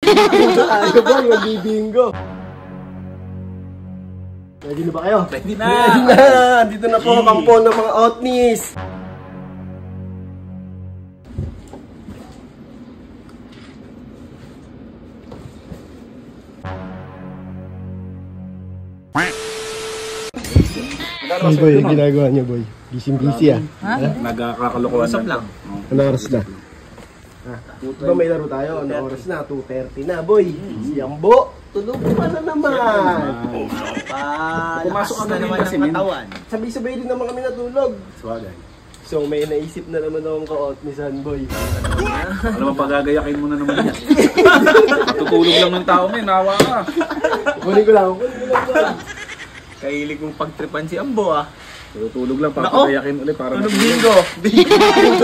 Ayaw ba, magbibingo. Ready na ba kayo? Ready na! Ready na! Andito na po ang kampo ng mga Otnis. Ay boy, yung ginagawa niyo boy. Busy ah. Nagkakalokohan lang. Ano oras na? Diba may laro tayo? Ano oras na? 2:30 na boy. Si Ambo, tulog pa na naman. Pumasok ka na naman ng katawan. Sabay-sabay din naman kami natulog. Swagay. So may naisip na naman akong ka-Otnisan boy. Ano ba pagagayakin mo na naman yan? Tutulog lang ng tao may nawa ka. Kunin ko lang. Kahilig mong pagtripan si Ambo ah. Tutulog lang, papagayakin ulit para tulog bingo.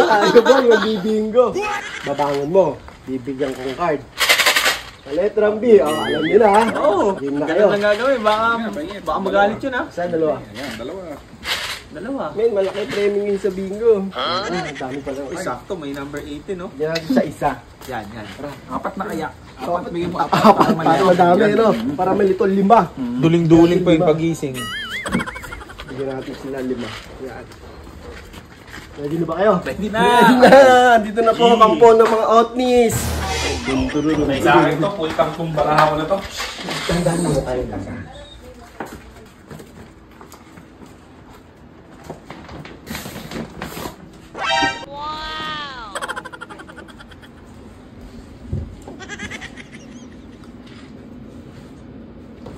Ayaw ba, magbibingo. Babangon mo, bibigyan kong card. Sa letrang B, alam nyo na ha. Oo, game na kayo. ganun lang gagawin. Baka magalit yun ha. Saan dalawa? Ayan, dalawa. Men, malaki premium yun sa bingo. Ang dami pa lang. Ay, sakto, may number 18 no? Yan natin sa isa. Yan. Apat na kaya. Apat, bigyan mo apat. Para madami, no? Para may litol 5. Duling-duling pa yung pagising. Bigyan natin sila 5. Yan. Ready na ba kayo? Ready na! Ready na! Andito na po ang kampo ng mga Otnis. May sa akin to, pultang kumbarahan ko na to. Tandaan mo na tayo lang.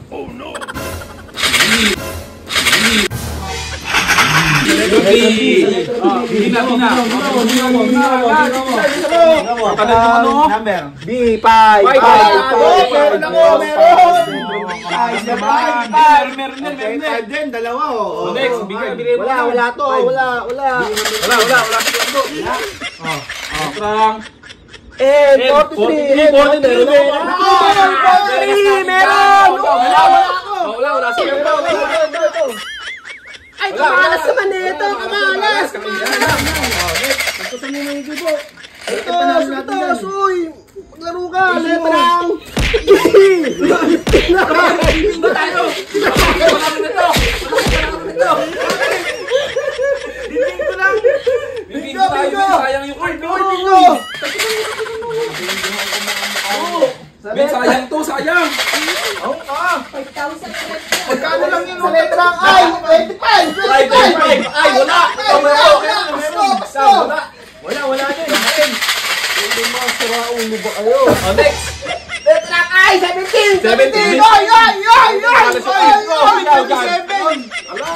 Oh no! Number B5. Meron dalawa oh. Next, bigay mo. Wala to, wala. Wala. Trang. 43. Meron! Wala. Ay, kamalas naman ito! Kamalas! Nagpasan mo yung gibo. Ito, uy! Maglaro ka! Letrang! Bingo tayo! Bingo tayo! Sayang yung card no? Bingo! Ben, sayang to, sayang! Oo ka! 5,000. Magkano lang yun? Sa letrang I! 25! Ay, wala! Wala din! Hindi mo sira ulo ba kayo? Oh, next! Letrang I! 17! 17! Ay! 27! Wala!